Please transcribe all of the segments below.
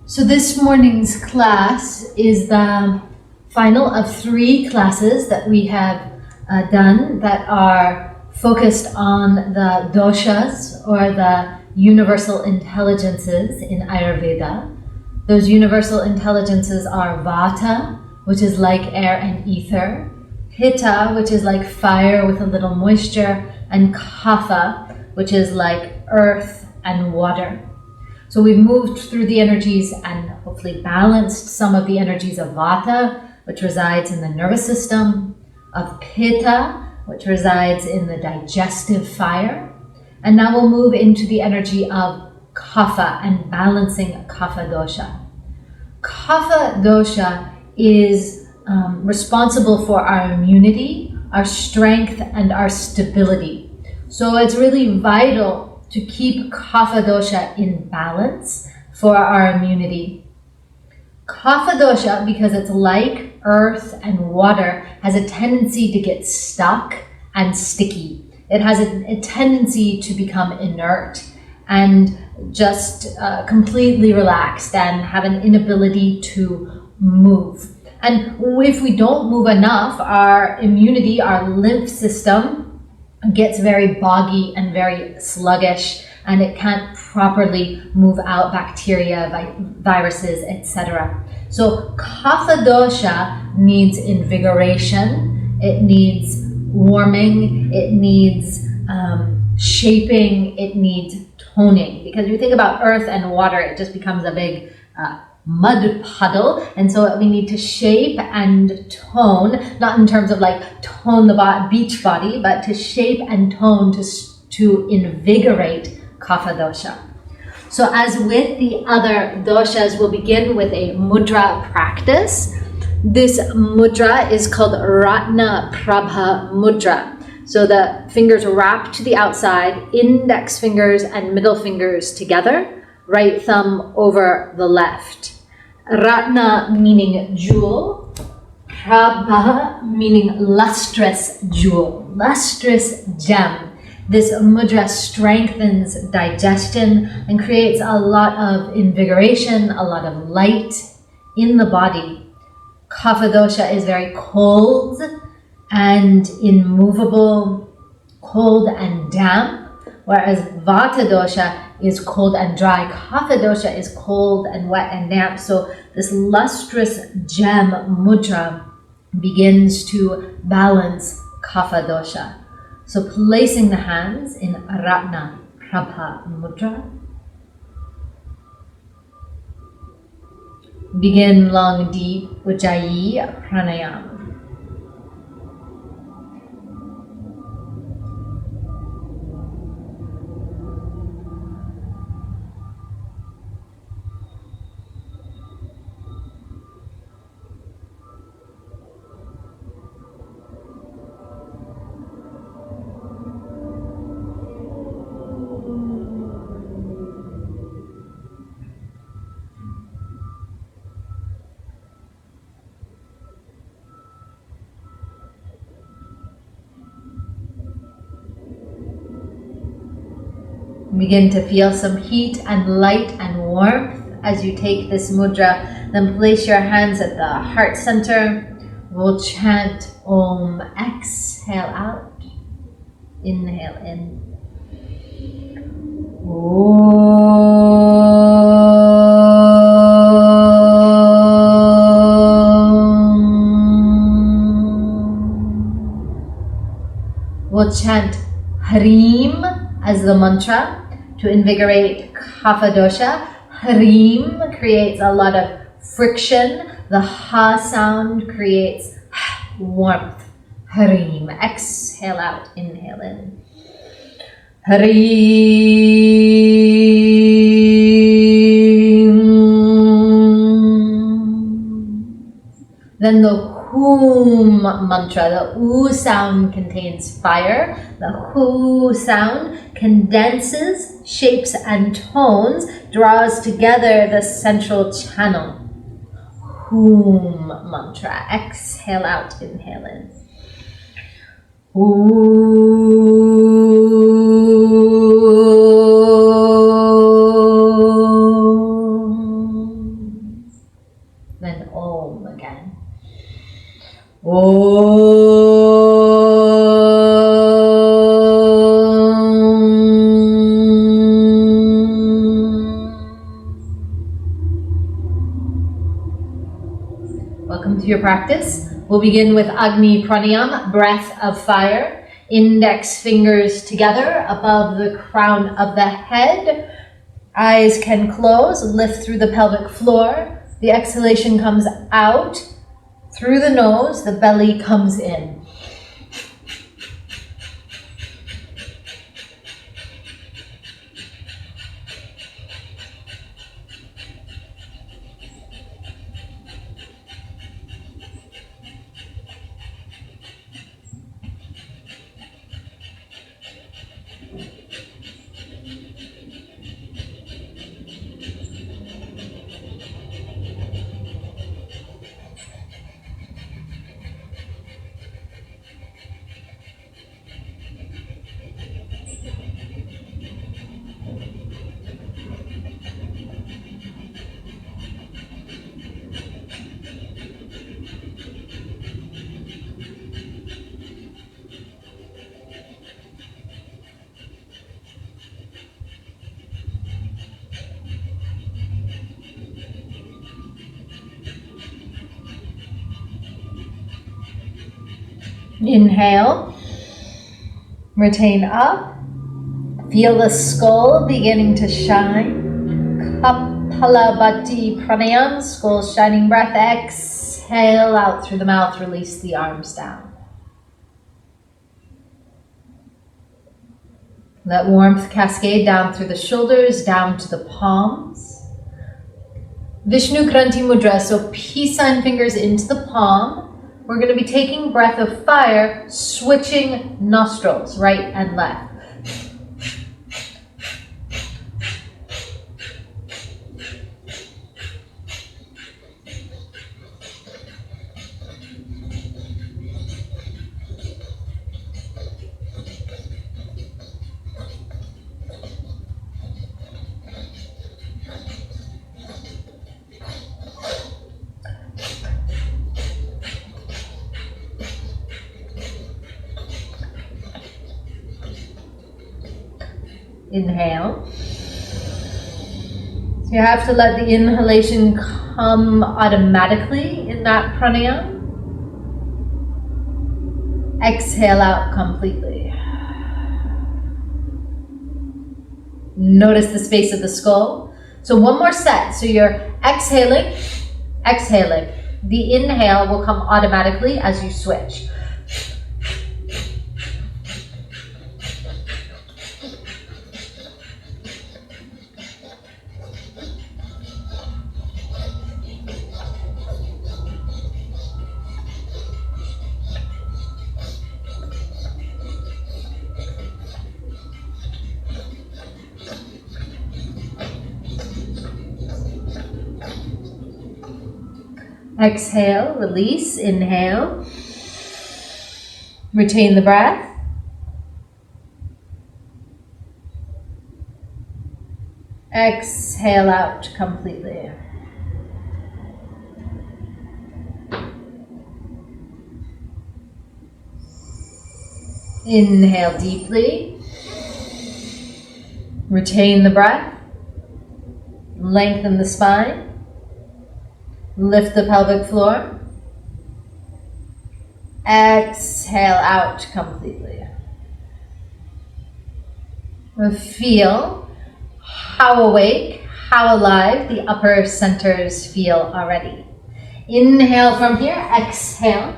So this morning's class is the final of 3 classes that we have done that are focused on the doshas, or the universal intelligences in Ayurveda. Those universal intelligences are Vata, which is like air and ether, Pitta, which is like fire with a little moisture, and Kapha, which is like earth and water. So we've moved through the energies and hopefully balanced some of the energies of Vata, which resides in the nervous system, of Pitta, which resides in the digestive fire. And now we'll move into the energy of Kapha and balancing Kapha Dosha. Kapha Dosha is responsible for our immunity, our strength, and our stability. So it's really vital to keep Kapha Dosha in balance for our immunity. Kapha Dosha, because it's like earth and water, has a tendency to get stuck and sticky. It has a tendency to become inert and just completely relaxed and have an inability to move. And if we don't move enough, our immunity, our lymph system, gets very boggy and very sluggish, and it can't properly move out bacteria, viruses, etc. So Kapha Dosha needs invigoration, it needs warming, it needs shaping, it needs toning. Because if you think about earth and water, it just becomes a big mud puddle, and so we need to shape and tone, not in terms of like tone the beach body, but to shape and tone to invigorate Kapha Dosha. So as with the other doshas, we'll begin with a mudra practice. This mudra is called Ratna Prabha Mudra. So the fingers wrap to the outside, index fingers and middle fingers together, right thumb over the left. Ratna meaning jewel, Prabha meaning lustrous jewel, lustrous gem. This mudra strengthens digestion and creates a lot of invigoration, a lot of light in the body. Kapha Dosha is very cold and immovable, cold and damp, whereas Vata Dosha is cold and dry. Kapha Dosha is cold and wet and damp. So this lustrous gem mudra begins to balance Kapha Dosha. So placing the hands in Ratna Prabha Mudra. Begin long, deep Ujjayi Pranayama. Begin to feel some heat and light and warmth as you take this mudra. Then place your hands at the heart center. We'll chant Om. Exhale out. Inhale in. Om. We'll chant Harim as the mantra to invigorate Kapha Dosha. Harim creates a lot of friction. The ha sound creates warmth. Harim. Exhale out. Inhale in. Harim. Then the Hoom mantra. The oo sound contains fire. The hoo sound condenses, shapes and tones, draws together the central channel. Hoom mantra. Exhale out, inhale in. Om. Welcome to your practice. We'll begin with Agni Pranayam, breath of fire. Index fingers together above the crown of the head. Eyes can close, lift through the pelvic floor. The exhalation comes out through the nose, the belly comes in. Inhale, retain up, feel the skull beginning to shine. Kapha-balancing pranayam, skull shining breath. Exhale out through the mouth, release the arms down. Let warmth cascade down through the shoulders, down to the palms. Vishnu Kranti Mudra, so peace sign fingers into the palm. We're going to be taking breath of fire, switching nostrils, right and left. Inhale. So you have to let the inhalation come automatically in that pranayam. Exhale out completely. Notice the space of the skull. So one more set. So you're exhaling, exhaling. The inhale will come automatically as you switch. Exhale, release, inhale. Retain the breath. Exhale out completely. Inhale deeply. Retain the breath. Lengthen the spine. Lift the pelvic floor. Exhale out completely. Feel how awake, how alive the upper centers feel already. Inhale from here, exhale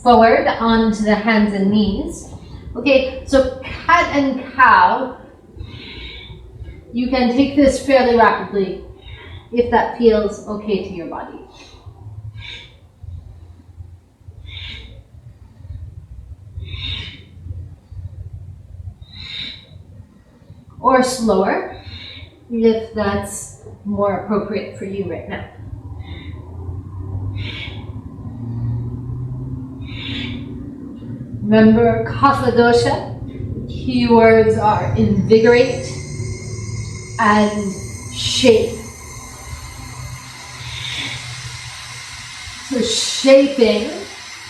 forward onto the hands and knees. Okay, so cat and cow, you can take this fairly rapidly if that feels okay to your body. Or slower, if that's more appropriate for you right now. Remember, Kapha Dosha, keywords are invigorate and shape. So shaping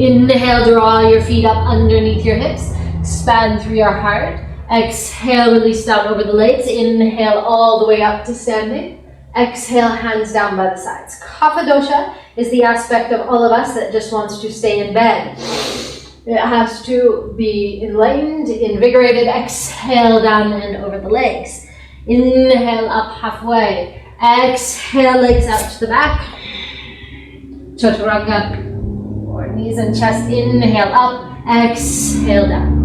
Inhale, draw your feet up underneath your hips. Expand through your heart. Exhale, release down over the legs. Inhale all the way up to standing. Exhale, hands down by the sides. Kapha Dosha is the aspect of all of us that just wants to stay in bed. It has to be enlightened, invigorated. Exhale, down and over the legs. Inhale, up halfway. Exhale, legs out to the back. Chaturanga, or knees and chest. Inhale, up. Exhale, down.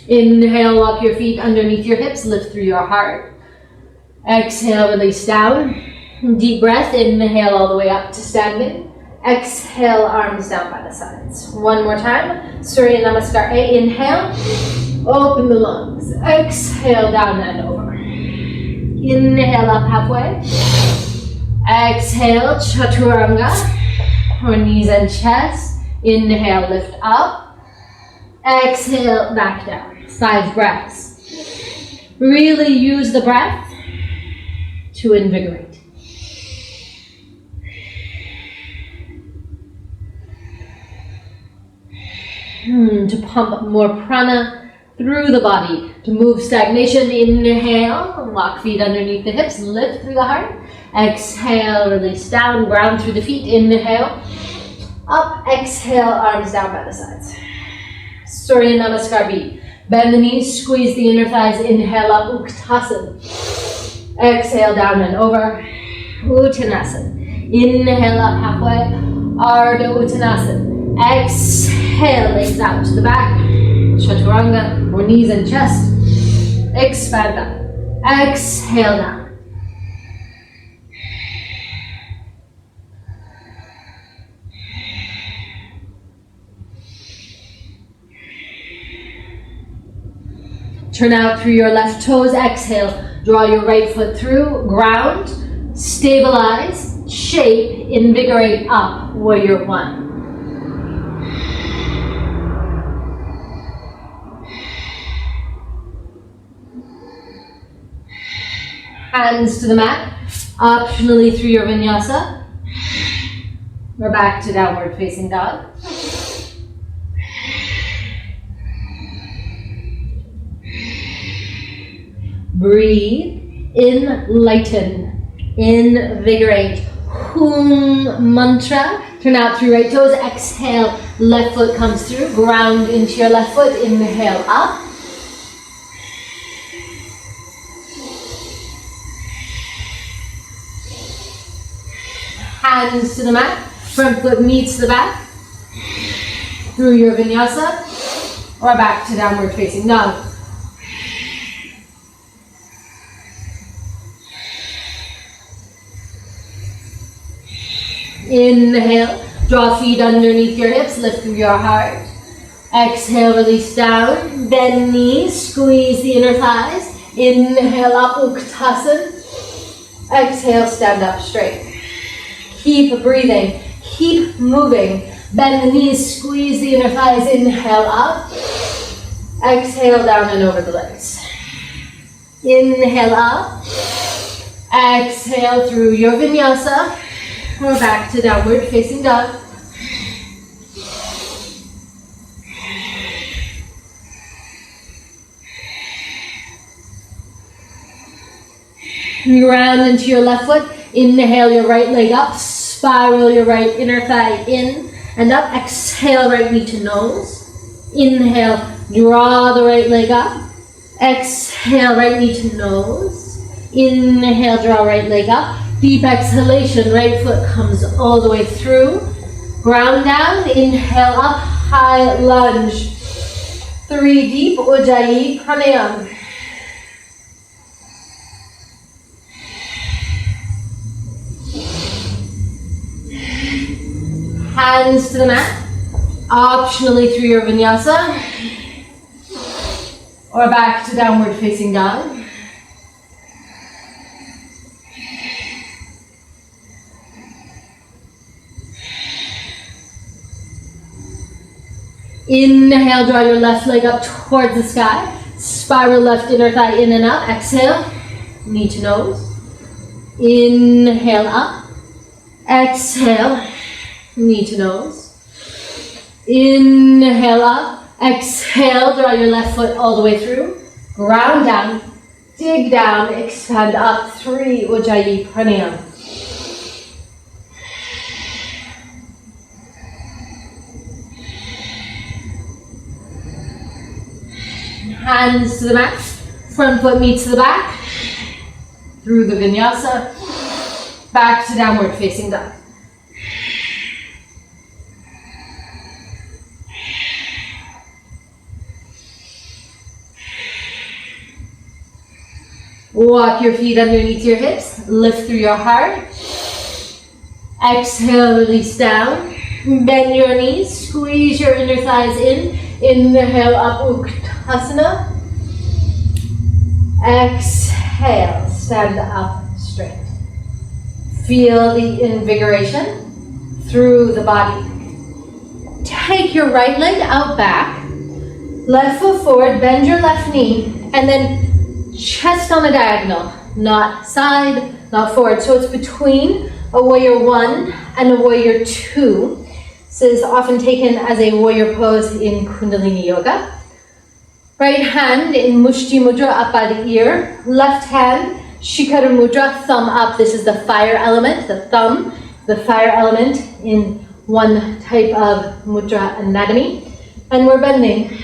Inhale, walk your feet underneath your hips, lift through your heart. Exhale, release down. Deep breath, inhale all the way up to standing. Exhale, arms down by the sides. One more time. Surya Namaskar A, inhale. Open the lungs. Exhale, down and over. Inhale, up halfway. Exhale, Chaturanga, or knees and chest. Inhale, lift up. Exhale, back down. 5 breaths. Really use the breath to invigorate. To pump more prana through the body. To move stagnation, inhale. Walk feet underneath the hips, lift through the heart. Exhale, release down, ground through the feet. Inhale, up. Exhale, arms down by the sides. Surya Namaskar B. Bend the knees, squeeze the inner thighs. Inhale up, Uttanasana. Exhale, down and over, Uttanasana. Inhale up halfway, Ardha Uttanasana. Exhale, legs out to the back, Chaturanga, or knees and chest. Expand up. Exhale down. Turn out through your left toes. Exhale. Draw your right foot through. Ground. Stabilize. Shape. Invigorate up. Warrior one. Hands to the mat. Optionally through your vinyasa. We're back to downward facing dog. Breathe, enlighten, invigorate. Hoom mantra. Turn out through right toes. Exhale, left foot comes through. Ground into your left foot. Inhale up. Hands to the mat. Front foot meets the back. Through your vinyasa. Or back to downward facing dog. Inhale, draw feet underneath your hips, lift through your heart. Exhale, release down, bend knees, squeeze the inner thighs. Inhale up, Uttanasana. Exhale, stand up straight. Keep breathing, keep moving. Bend the knees, squeeze the inner thighs. Inhale up. Exhale, down and over the legs. Inhale up. Exhale through your vinyasa. We're back to downward facing dog. Ground into your left foot. Inhale your right leg up. Spiral your right inner thigh in and up. Exhale, right knee to nose. Inhale, draw the right leg up. Exhale, right knee to nose. Inhale, draw right leg up. Deep exhalation, right foot comes all the way through. Ground down, inhale up, high lunge. 3 deep, Ujjayi Pranayama. Hands to the mat, optionally through your vinyasa, or back to downward facing dog. Inhale, draw your left leg up towards the sky. Spiral left inner thigh in and up. Exhale, knee to nose. Inhale up. Exhale, knee to nose. Inhale up. Exhale, draw your left foot all the way through. Ground down. Dig down. Expand up. 3 Ujjayi Pranayama. Hands to the mat, front foot meets the back, through the vinyasa, back to downward facing dog. Walk your feet underneath your hips, lift through your heart. Exhale, release down. Bend your knees, squeeze your inner thighs in. Inhale up, Uttanasana. Exhale, stand up straight. Feel the invigoration through the body. Take your right leg out back, left foot forward, bend your left knee, and then chest on a diagonal, not side, not forward. So it's between a warrior 1 and a warrior 2. This is often taken as a warrior pose in Kundalini Yoga. Right hand in Mushti Mudra up by the ear. Left hand, Shikara Mudra, thumb up. This is the fire element, the thumb, the fire element in one type of mudra anatomy. And we're bending.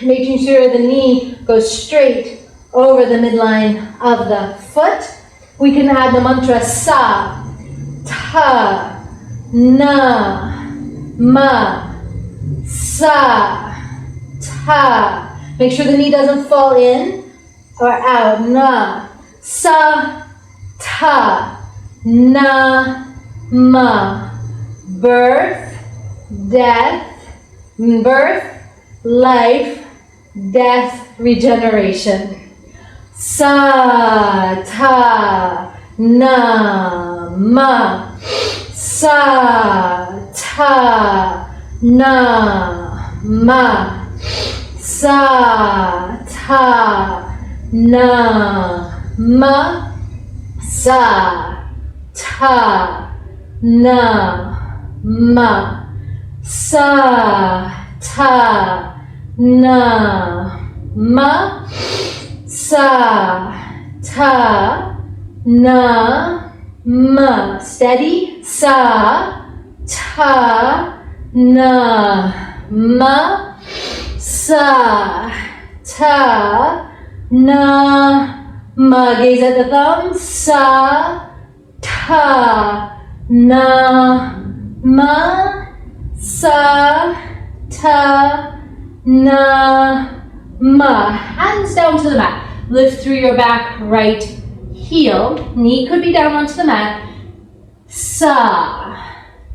Making sure the knee goes straight over the midline of the foot. We can add the mantra Sa, Ta, Na, Ma, Sa, Ta. Make sure the knee doesn't fall in or out. Na, Sa, Ta, Na, Ma. Birth, death, life, death, regeneration. Sa, Ta, Na, Ma. Sa, Ta, Na, Ma. Sa, Ta, Na, Ma. Sa, Ta, Na, Ma. Sa, Ta, Na, Ma. Sa, Ta, Na, Ma. Steady. Sa, Ta, Na, Ma. Sa, Ta, Na, Ma. Gaze at the thumb. Sa, Ta, Na, Ma. Sa, Ta, Na, Ma. Hands down to the mat. Lift through your back right heel. Knee could be down onto the mat. Sa,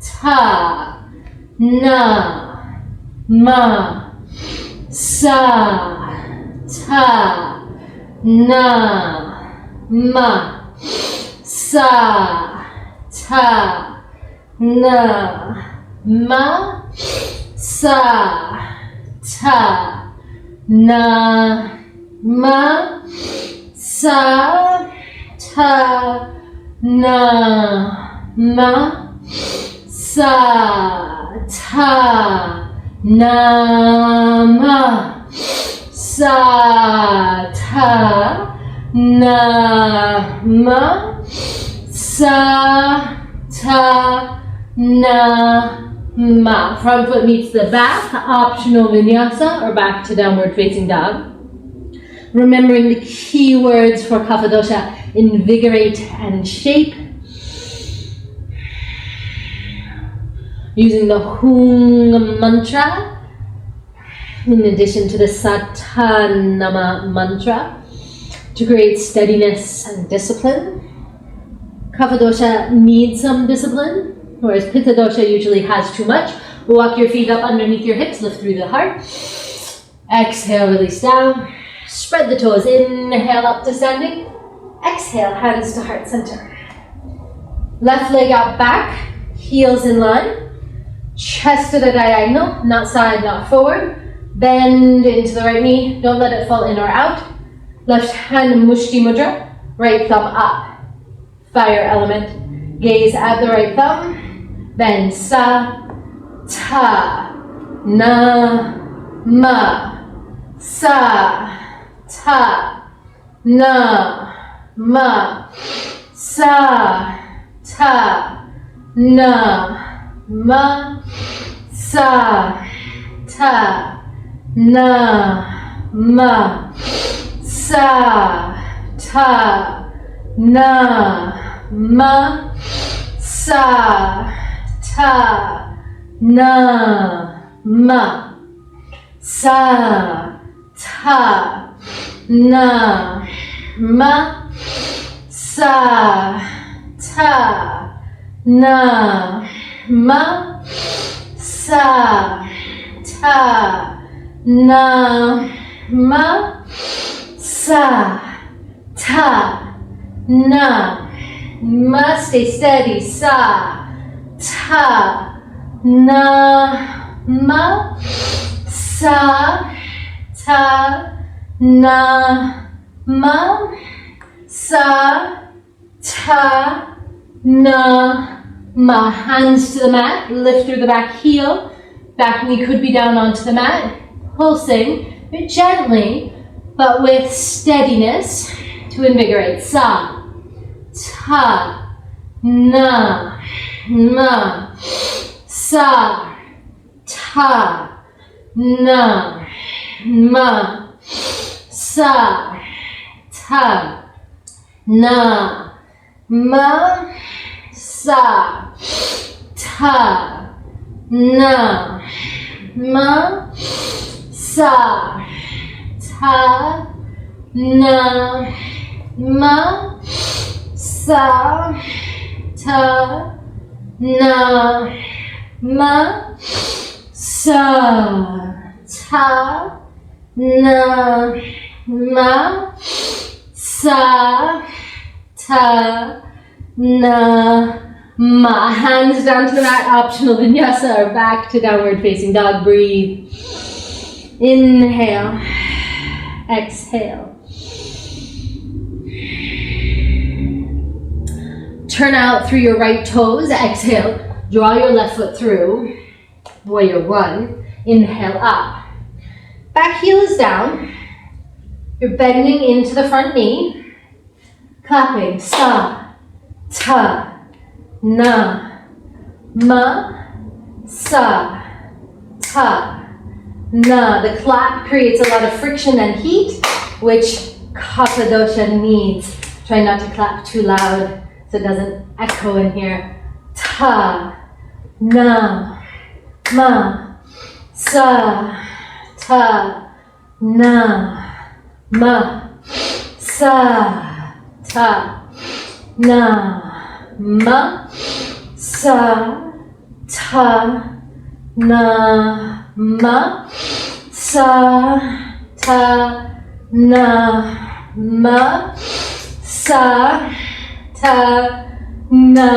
Ta, Na, Ma. Sa, Ta, Na, Ma. Sa, Ta, Na, Ma. Sa, Ta, Na, Ma. Sa, Ta, Na, Ma. Sa, Ta, Na, Ma. Sa, Ta, Na, Ma. Sa, Ta, Na, Ma. Front foot meets the back, optional vinyasa or back to downward facing dog. Remembering the key words for Kapha Dosha, invigorate and shape. Using the Hoom mantra, in addition to the Satanama mantra, to create steadiness and discipline. Kapha Dosha needs some discipline, whereas Pitta Dosha usually has too much. Walk your feet up underneath your hips, lift through the heart. Exhale, release down. Spread the toes, inhale up to standing. Exhale, hands to heart center. Left leg out back, heels in line. Chest at a diagonal, not side, not forward. Bend into the right knee. Don't let it fall in or out. Left hand Mushti Mudra. Right thumb up. Fire element. Gaze at the right thumb. Bend. Sa, ta, na, ma. Sa, ta, na, ma. Sa, ta, na, ma. Sa, ta, na, ma. Sa, ta, na, ma. Sa, ta, na, ma. Sa, ta, na, ma. Sa, ta, na, ma. Sa, ta, na, ma. Sa, ta, na, ma. Stay steady. Sa, ta, na, ma. Sa, ta, na, ma. Sa, ta, na, ma. Hands to the mat. Lift through the back heel. Back knee could be down onto the mat. Pulsing, but gently, but with steadiness to invigorate. Sa, ta, na, ma. Sa, ta, na, ma. Sa, ta, na, ma. Sa, ta, na, ma. Sa, ta, na, ma. Sa, ta, na, ma. Sa, ta, na, ma. Sa, ta, na, ma. Hands down to the mat. Optional vinyasa or back to downward facing dog. Breathe. Inhale. Exhale. Turn out through your right toes. Exhale. Draw your left foot through. Warrior one. Inhale up. Back heel is down. You're bending into the front knee. Clapping. Sa, ta, na, ma. Sa, ta, na. The clap creates a lot of friction and heat, which Kapha Dosha needs. Try not to clap too loud so it doesn't echo in here. Ta, na, ma. Sa, ta, na, ma. Sa, ta, na, ma. Sa, ta, na, ma. Sa, ta, na, ma. Sa, ta, na,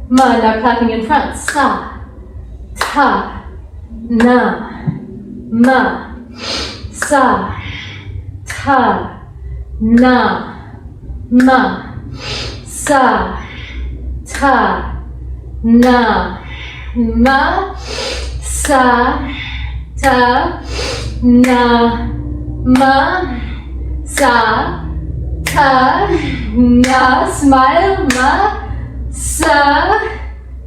ma. Now clapping in front. Sa, ta, na, ma. Sa, ta, na, ma. Sa, ta, na, ma. Sa, ta, na, ma. Sa, ta, na. Smile, ma. Sa,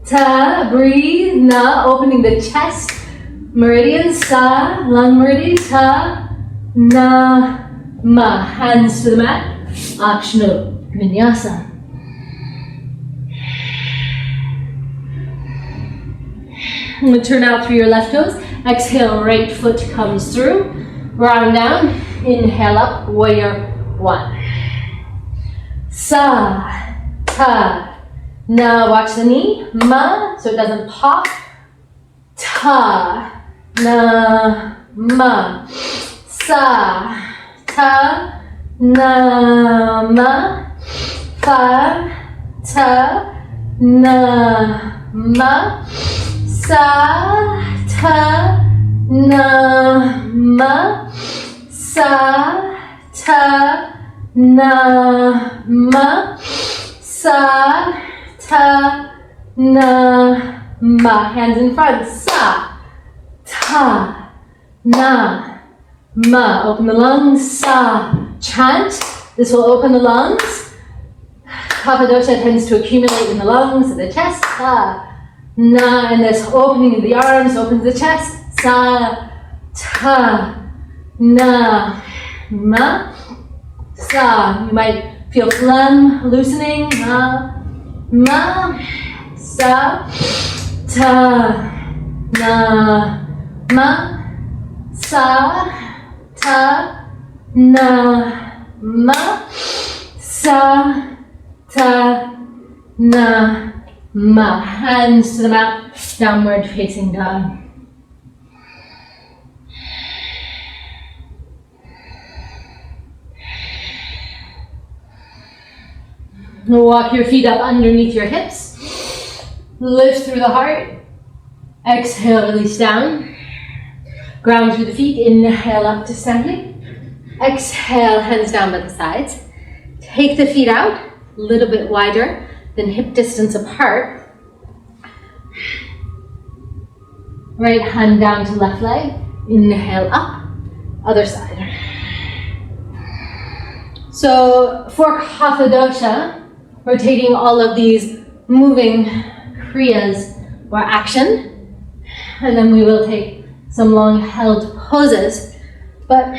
ta. Breathe, na. Opening the chest meridian. Sa, lung meridian. Ta, na, ma. Hands to the mat. Optional vinyasa. I'm going to turn out through your left toes. Exhale, right foot comes through. Round down. Inhale up, warrior one. Sa, ta, na. Watch the knee. Ma, so it doesn't pop. Ta, na, ma. Sa, ta, na, ma. Fa, ta, na, ma. Sa, ta, na, ma, sa, ta, na, ma, sa, ta, na, ma. Hands in front. Sa, ta, na, ma. Open the lungs. Sa. Chant. This will open the lungs. Kapha Dosha tends to accumulate in the lungs and the chest. Sa, na. And this opening of the arms opens the chest. Sa, ta, na, ma, sa. You might feel phlegm loosening. Ma, sa, ta, na, ma, sa, ta, na, ma, sa, ta, na, ma. Hands to the mat, downward facing dog. Walk your feet up underneath your hips. Lift through the heart. Exhale, release down. Ground through the feet. Inhale up to standing. Exhale, hands down by the sides. Take the feet out, a little bit wider than hip distance apart. Right hand down to left leg. Inhale up. Other side. So for Kapha Dosha, we're taking all of these moving kriyas or action, and then we will take some long held poses, but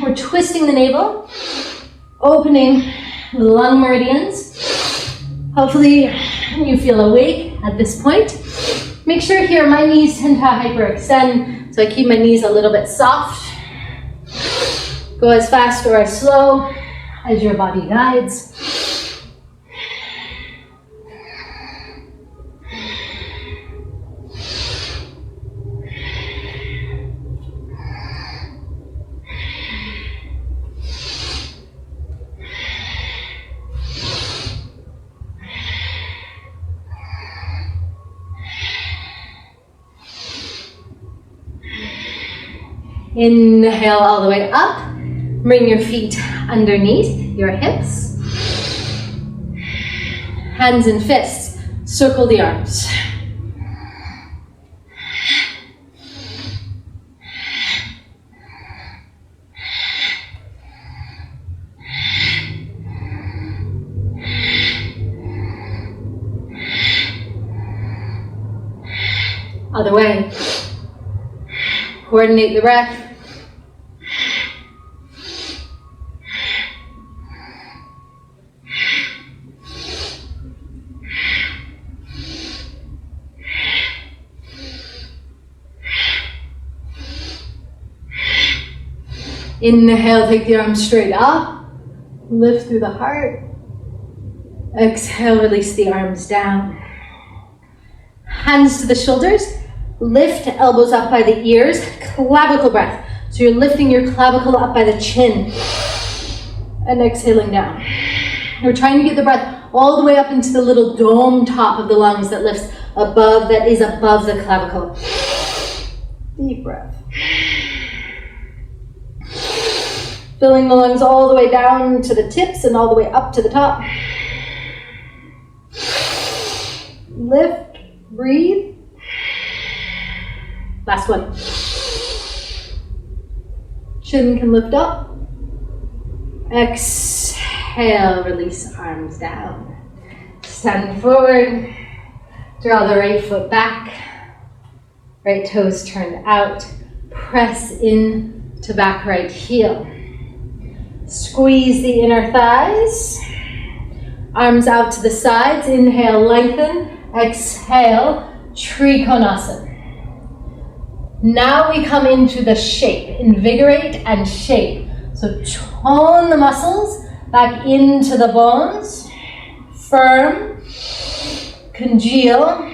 we're twisting the navel, opening the lung meridians. Hopefully you feel awake at this point. Make sure here my knees tend to hyperextend, so I keep my knees a little bit soft. Go as fast or as slow as your body guides. Inhale all the way up. Bring your feet underneath your hips. Hands and fists. Circle the arms. Other way. Coordinate the breath. Inhale, take the arms straight up. Lift through the heart. Exhale, release the arms down. Hands to the shoulders. Lift elbows up by the ears. Clavicle breath. So you're lifting your clavicle up by the chin. And exhaling down. We're trying to get the breath all the way up into the little dome top of the lungs that lifts above, that is above the clavicle. Deep breath. Filling the lungs all the way down to the tips and all the way up to the top. Lift, breathe. Last one. Chin can lift up. Exhale, release arms down. Stand forward. Draw the right foot back. Right toes turned out. Press in to back right heel. Squeeze the inner thighs. Arms out to the sides. Inhale, lengthen. Exhale, Trikonasana. Now we come into the shape. Invigorate and shape. So tone the muscles back into the bones. Firm. Congeal.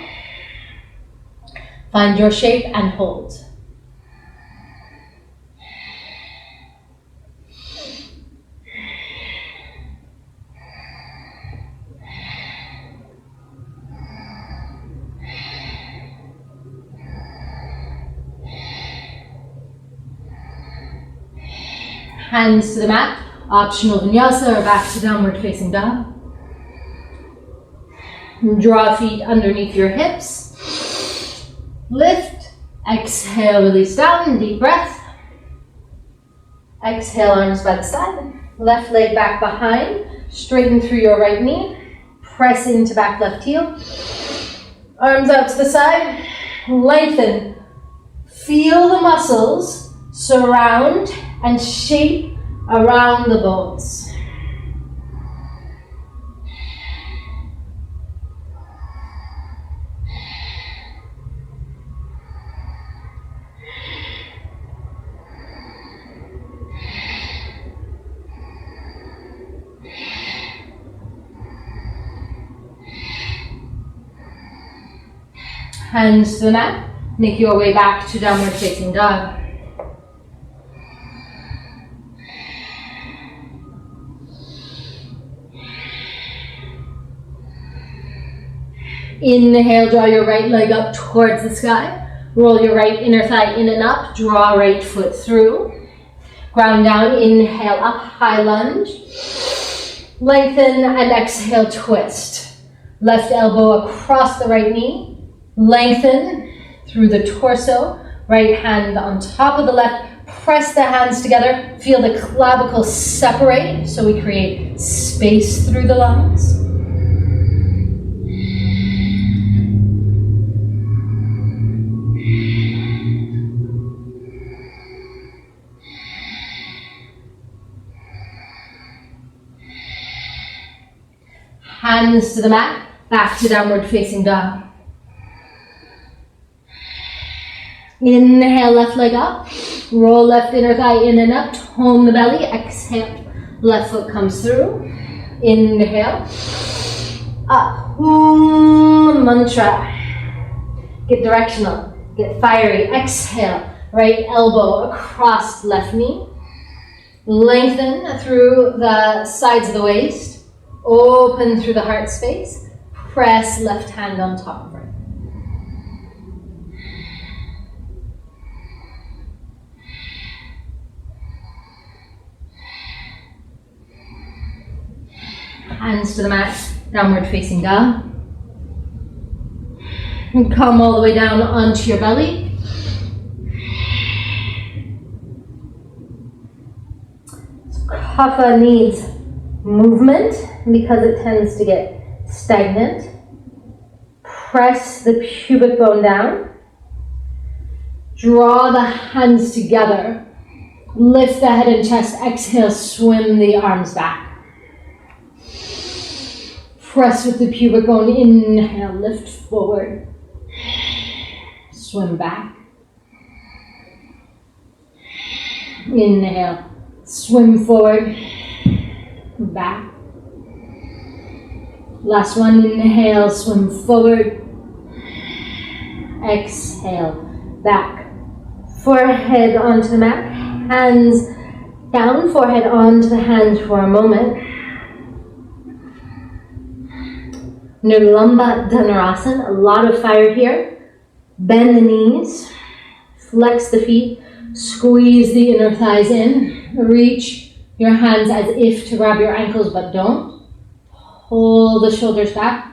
Find your shape and hold. Hands to the mat. Optional vinyasa or back to downward facing dog. Draw feet underneath your hips. Lift. Exhale, release down. Deep breath. Exhale, arms by the side. Left leg back behind. Straighten through your right knee. Press into back left heel. Arms out to the side. Lengthen. Feel the muscles surround and shape around the bones. Hands to the mat. Make your way back to downward facing dog. Inhale, draw your right leg up towards the sky. Roll your right inner thigh in and up. Draw right foot through. Ground down. Inhale up, high lunge. Lengthen and exhale, twist. Left elbow across the right knee. Lengthen through the torso. Right hand on top of the left. Press the hands together. Feel the clavicles separate so we create space through the lungs. Hands to the mat. Back to downward facing dog. Inhale, left leg up. Roll left inner thigh in and up. Tone the belly. Exhale. Left foot comes through. Inhale. Up. Om mantra. Get directional. Get fiery. Exhale. Right elbow across left knee. Lengthen through the sides of the waist. Open through the heart space. Press left hand on top of right. Hands to the mat, downward facing dog. And come all the way down onto your belly. Kapha needs movement because it tends to get stagnant. Press the pubic bone down. Draw the hands together. Lift the head and chest. Exhale, swim the arms back. Press with the pubic bone. Inhale, lift forward. Swim back. Inhale, swim forward. Back. Last one. Inhale, swim forward. Exhale, back. Forehead onto the mat. Hands down, forehead onto the hands for a moment. Nirlamba Dhanurasana, a lot of fire here. Bend the knees, flex the feet, squeeze the inner thighs in. Reach your hands as if to grab your ankles, but don't. Pull the shoulders back.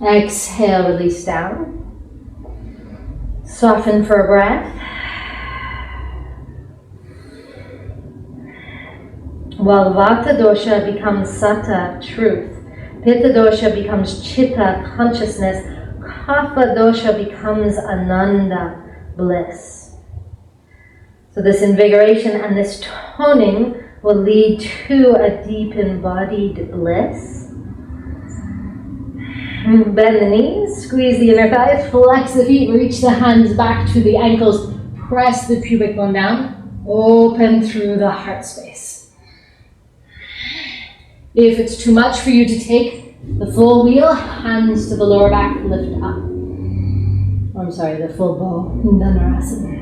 Exhale, release down. Soften for a breath. While Vata dosha becomes Satta, truth, Pitta dosha becomes Chitta, consciousness, Kapha dosha becomes Ananda, bliss. So this invigoration and this toning will lead to a deep embodied bliss. Bend the knees, squeeze the inner thighs, flex the feet, reach the hands back to the ankles, press the pubic bone down, open through the heart space. If it's too much for you to take the full wheel, hands to the lower back, lift up. I'm sorry, the full bow in Dhanurasana.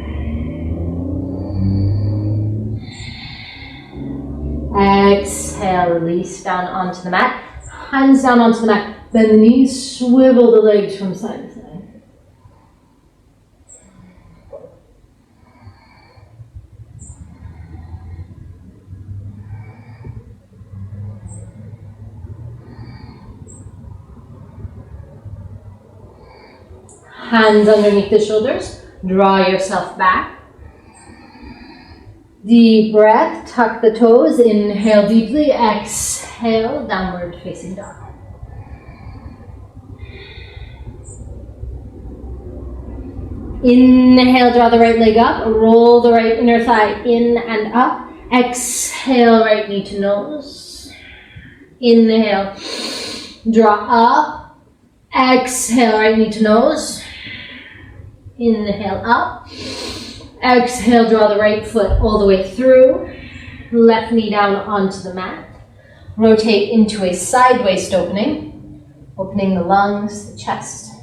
Exhale, release down onto the mat. Hands down onto the mat. Bend the knees, swivel the legs from side to side. Hands underneath the shoulders. Draw yourself back. Deep breath. Tuck the toes. Inhale deeply. Exhale. Downward facing dog. Inhale, draw the right leg up. Roll the right inner thigh in and up. Exhale, right knee to nose. Inhale, draw up. Exhale, right knee to nose. Inhale, up. Exhale, draw the right foot all the way through. Left knee down onto the mat. Rotate into a side waist opening. Opening the lungs, the chest.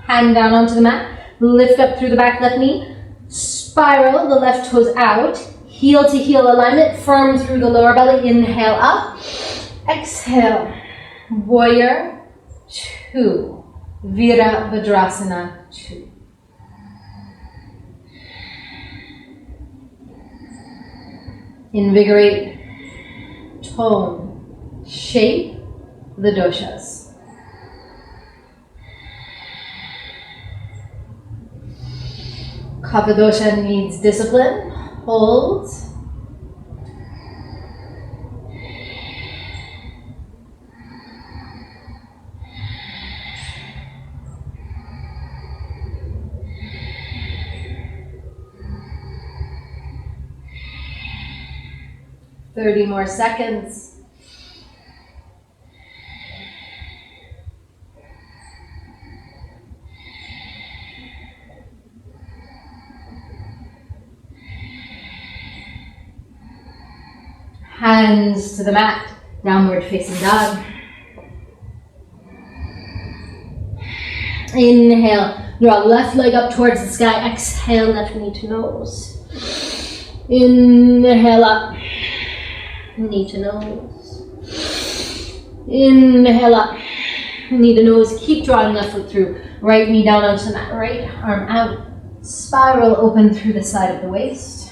Hand down onto the mat. Lift up through the back left knee. Spiral the left toes out. Heel to heel alignment. Firm through the lower belly. Inhale up. Exhale. Warrior 2. Virabhadrasana 2. Invigorate, tone, shape the doshas. Kapha Dosha needs discipline. Hold. Thirty more seconds. Hands to the mat, downward facing dog. Inhale, draw left leg up towards the sky. Exhale, left knee to nose. Inhale up, knee to nose. Inhale up, knee to nose. Keep drawing left foot through. Right knee down onto the mat, right arm out. Spiral open through the side of the waist.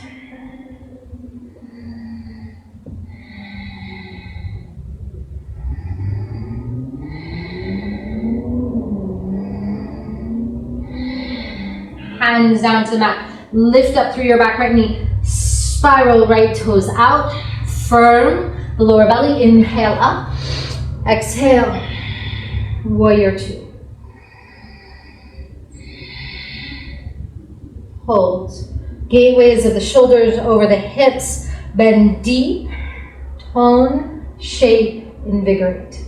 Hands down to the mat. Lift up through your back right knee. Spiral right toes out. Firm the lower belly. Inhale up. Exhale. Warrior 2. Hold. Gateways of the shoulders over the hips. Bend deep. Tone, shape, invigorate.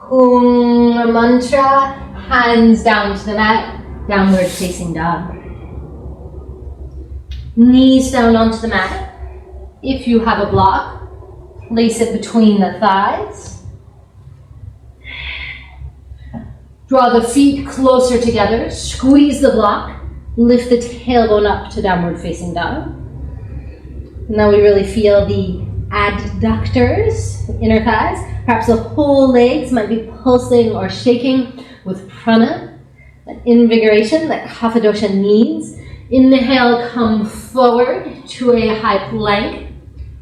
Om mantra, hands down to the mat, downward facing dog. Knees down onto the mat. If you have a block, place it between the thighs. Draw the feet closer together, squeeze the block, lift the tailbone up to downward facing dog. Now we really feel the adductors, the inner thighs. Perhaps the whole legs might be pulsing or shaking with prana, that invigoration that Kapha Dosha needs. Inhale, come forward to a high plank.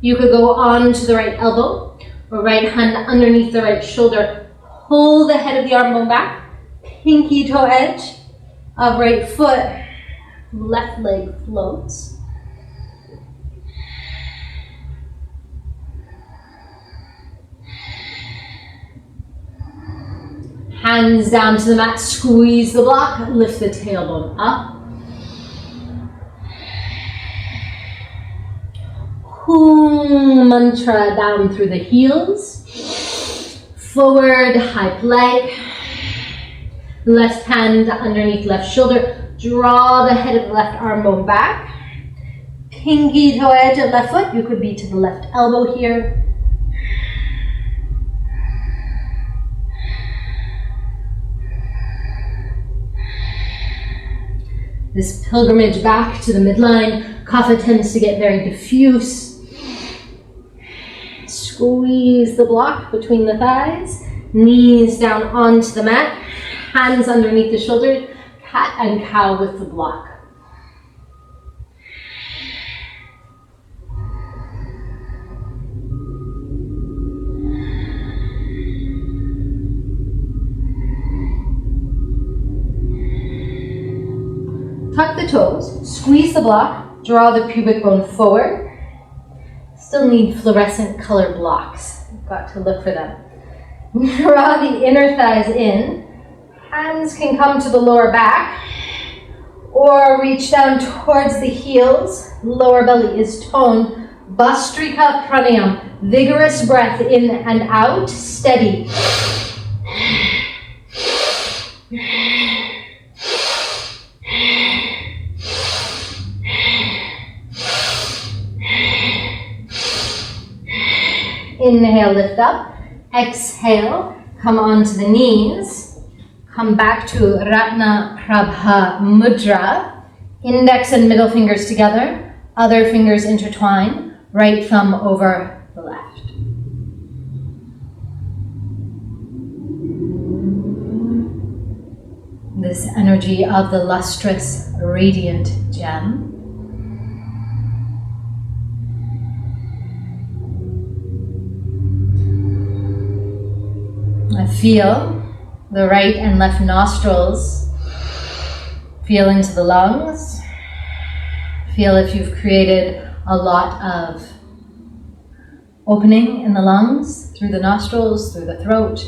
You could go on to the right elbow or right hand underneath the right shoulder. Pull the head of the arm bone back, pinky toe edge of right foot, left leg floats. Hands down to the mat, squeeze the block, lift the tailbone up. Hum mantra down through the heels. Forward, high plank. Left hand underneath left shoulder. Draw the head of the left arm bone back. pinky toe edge of left foot. You could be to the left elbow here. This pilgrimage back to the midline. Kapha tends to get very diffuse. Squeeze the block between the thighs. Knees down onto the mat. Hands underneath the shoulders. Cat and cow with the block. Tuck the toes, squeeze the block, draw the pubic bone forward. Still need fluorescent color blocks. You've got to look for them. Draw the inner thighs in. Hands can come to the lower back or reach down towards the heels. Lower belly is toned. Bhastrika pranayam. Vigorous breath in and out. Steady. Inhale, lift up. Exhale, come onto the knees. Come back to Ratna Prabha Mudra. Index and middle fingers together. Other fingers intertwine. Right thumb over the left. This energy of the lustrous, radiant gem. Feel the right and left nostrils. Feel into the lungs. Feel if you've created a lot of opening in the lungs, through the nostrils, through the throat.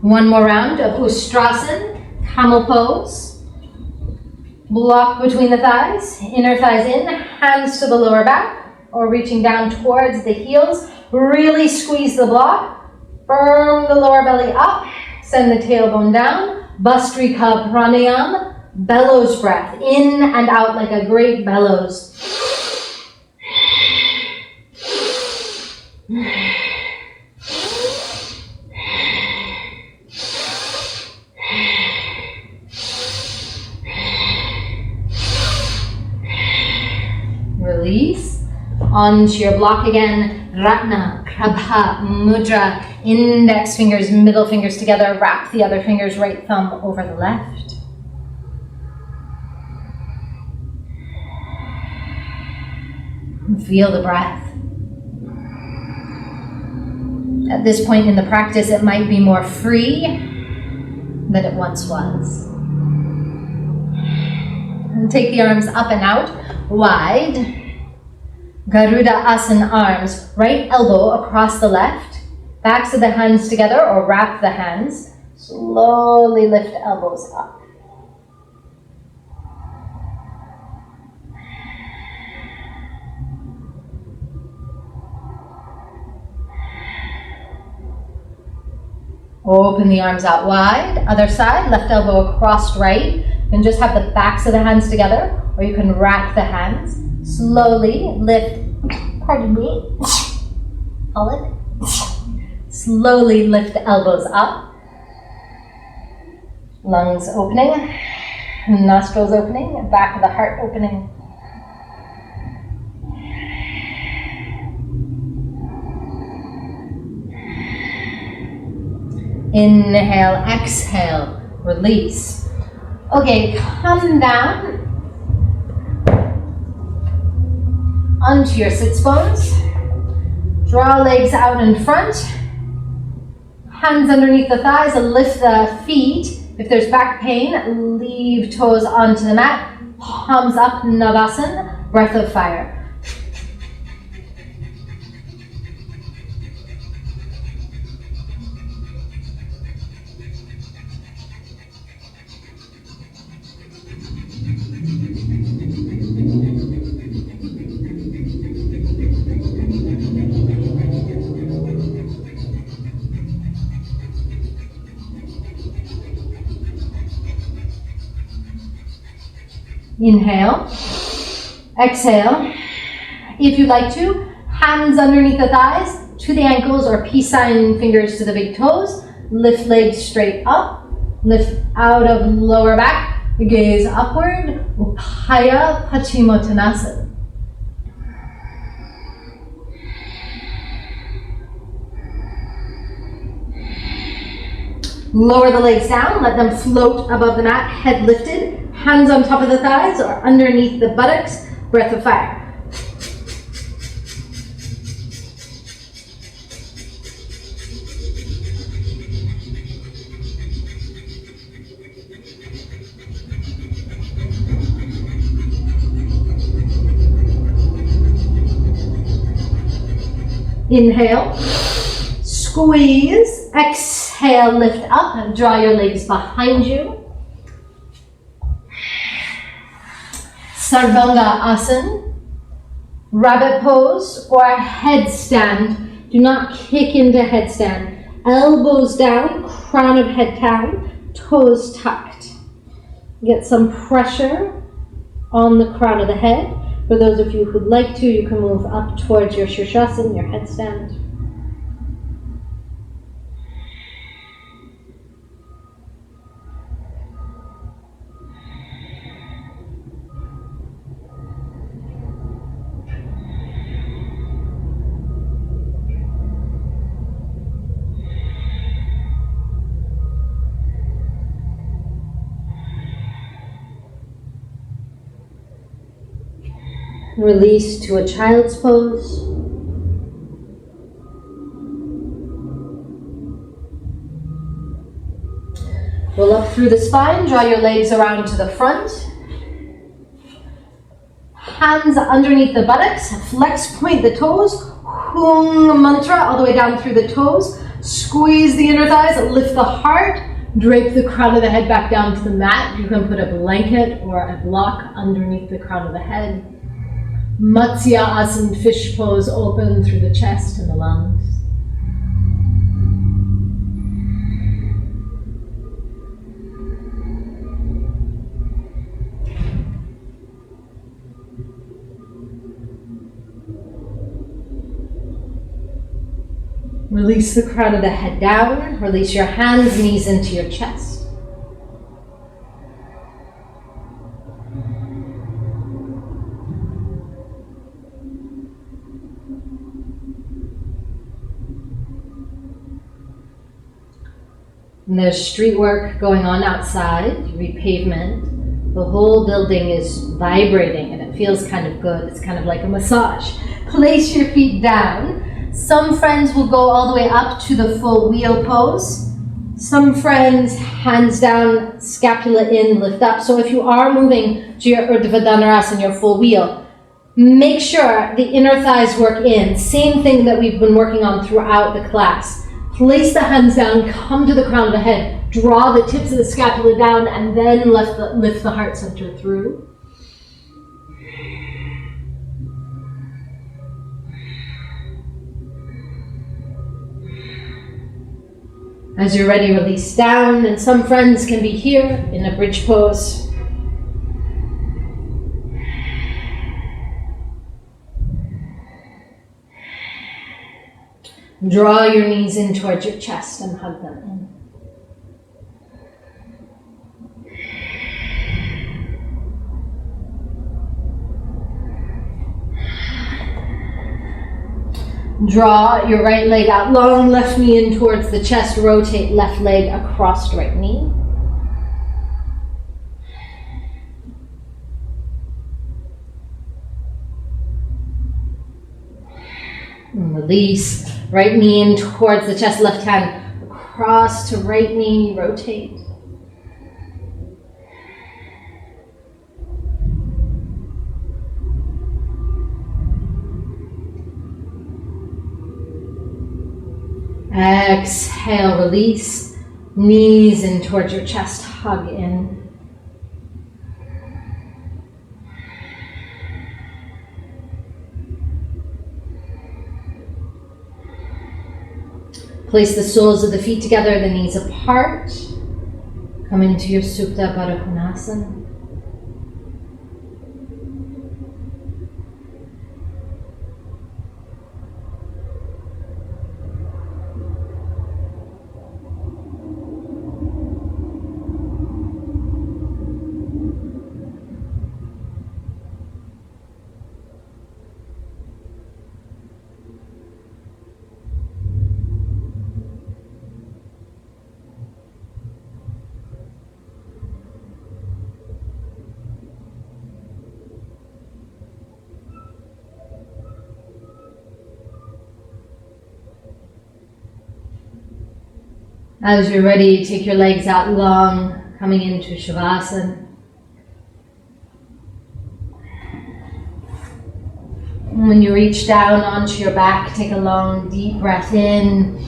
One more round of Ustrasana, camel pose. Block between the thighs, inner thighs in, hands to the lower back, or reaching down towards the heels. Really squeeze the block, firm the lower belly up, send the tailbone down. Bhastrika pranayam, bellows breath, in and out like a great bellows. Release. Onto your block again. Ratna Prabha Mudra. Index fingers, middle fingers together. Wrap the other fingers, right thumb over the left. Feel the breath. At this point in the practice, it might be more free than it once was. And take the arms up and out, wide. Garuda Asana arms, right elbow across the left, backs of the hands together or wrap the hands. Slowly lift elbows up. Open the arms out wide. Other side, left elbow across right. You can just have the backs of the hands together, or you can wrap the hands. Slowly lift, pardon me, hold it. Slowly lift the elbows up. Lungs opening, nostrils opening, back of the heart opening. Inhale, exhale, release. Okay, come down onto your sits bones. Draw legs out in front. Hands underneath the thighs and lift the feet. If there's back pain, leave toes onto the mat. Palms up, Navasana, breath of fire. Inhale. Exhale. If you'd like to, hands underneath the thighs to the ankles or peace sign fingers to the big toes. Lift legs straight up. Lift out of lower back. Gaze upward. Upaya Paschimottanasana. Lower the legs down, let them float above the mat, head lifted, hands on top of the thighs or underneath the buttocks, breath of fire. Inhale, squeeze, exhale, lift up and draw your legs behind you. Sarvanga Asana, rabbit pose or headstand. Do not kick into headstand. Elbows down, crown of head down, toes tucked. Get some pressure on the crown of the head. For those of you who'd like to, you can move up towards your Shirshasana, your headstand. Release to a child's pose. Roll up through the spine, draw your legs around to the front. Hands underneath the buttocks, flex, point the toes. Hung mantra all the way down through the toes. Squeeze the inner thighs, lift the heart. Drape the crown of the head back down to the mat. You can put a blanket or a block underneath the crown of the head. Matsya Asana, fish pose, open through the chest and the lungs. Release the crown of the head down. Release your hands, knees into your chest. And there's street work going on outside, repavement. The whole building is vibrating and it feels kind of good. It's kind of like a massage. Place your feet down. Some friends will go all the way up to the full wheel pose. Some friends, hands down, scapula in, lift up. So if you are moving to your Urdhva Dhanurasana, your full wheel, make sure the inner thighs work in. Same thing that we've been working on throughout the class. Place the hands down, come to the crown of the head, draw the tips of the scapula down, and then lift the heart center through. As you're ready, release down, and some friends can be here in a bridge pose. Draw your knees in towards your chest and hug them in. Draw your right leg out long, left knee in towards the chest, rotate left leg across right knee. And release, right knee in towards the chest, left hand across to right knee, rotate. Exhale, release, knees in towards your chest, hug in. Place the soles of the feet together, the knees apart. Come into your Supta Baddha Konasana. As you're ready, take your legs out long, coming into Savasana. When you reach down onto your back, take a long, deep breath in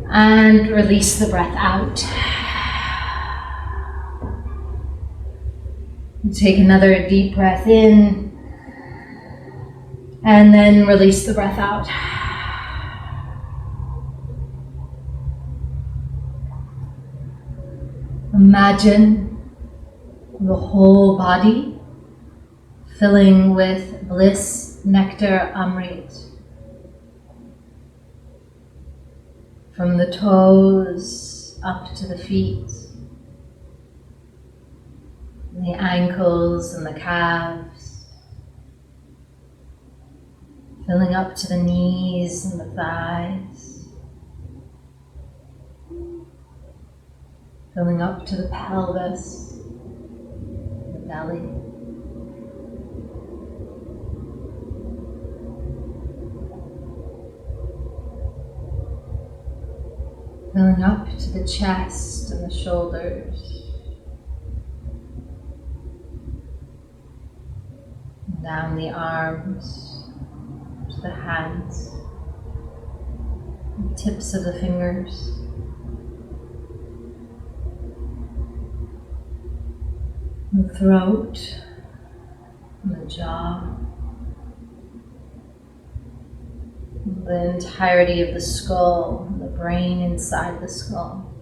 and release the breath out. Take another deep breath in and then release the breath out. Imagine the whole body filling with bliss, nectar, amrit. From the toes up to the feet, the ankles and the calves, filling up to the knees and the thighs, filling up to the pelvis, the belly. Filling up to the chest and the shoulders. Down the arms, to the hands, the tips of the fingers. The throat, and the jaw. The entirety of the skull, the brain inside the skull.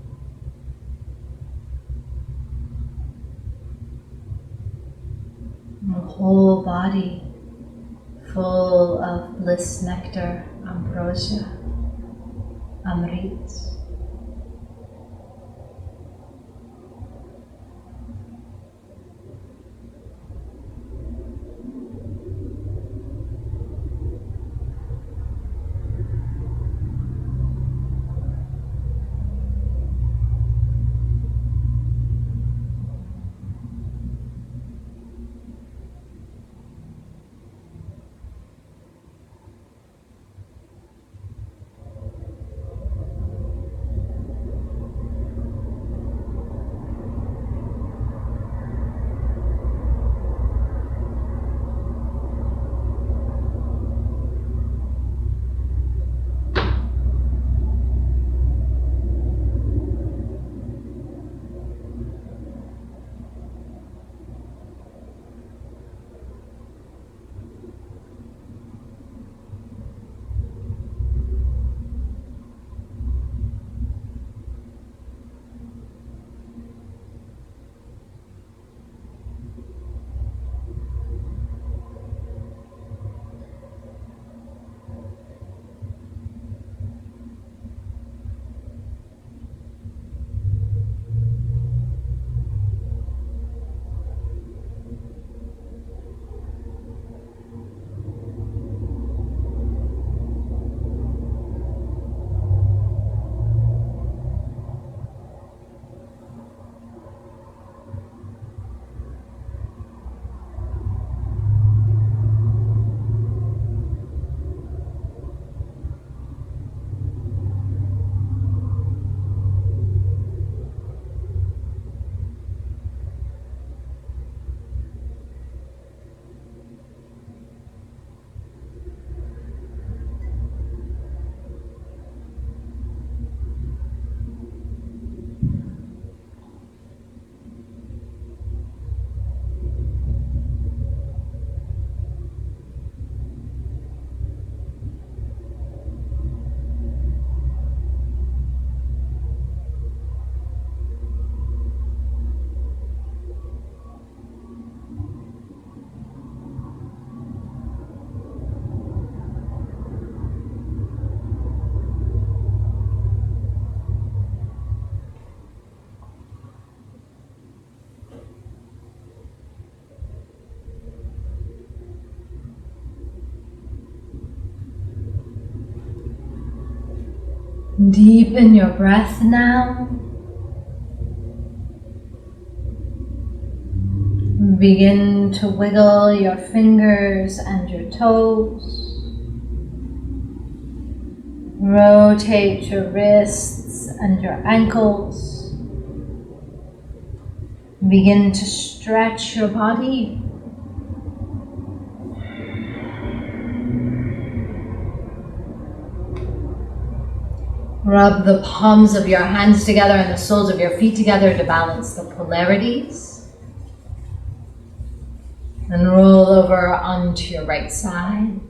And the whole body full of bliss, nectar, ambrosia, amrit. Deepen your breath now. Begin to wiggle your fingers and your toes. Rotate your wrists and your ankles. Begin to stretch your body. Rub the palms of your hands together and the soles of your feet together to balance the polarities. And roll over onto your right side.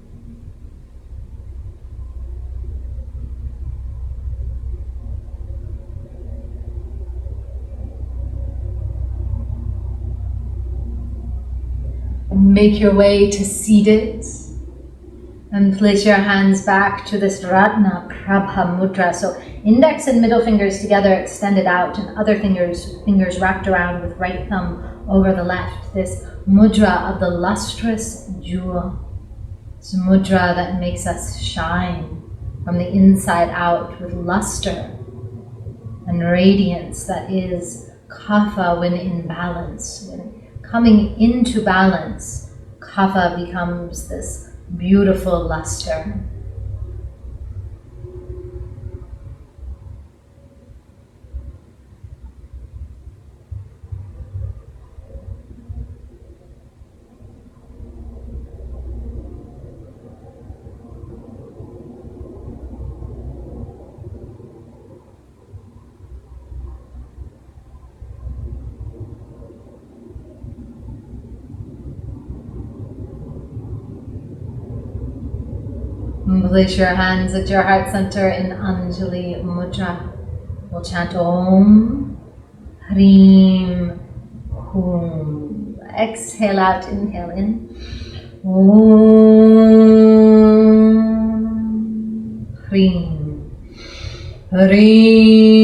Make your way to seated and place your hands back to this Ratna Prabha Mudra. So index and middle fingers together extended out and other fingers wrapped around with right thumb over the left. This mudra of the lustrous jewel. It's a mudra that makes us shine from the inside out with luster and radiance that is Kapha when in balance. When coming into balance, Kapha becomes this beautiful luster. Place your hands at your heart center in Anjali Mudra. We'll chant Om, Harim Hoom. Exhale out, inhale in. Om, Harim, Harim.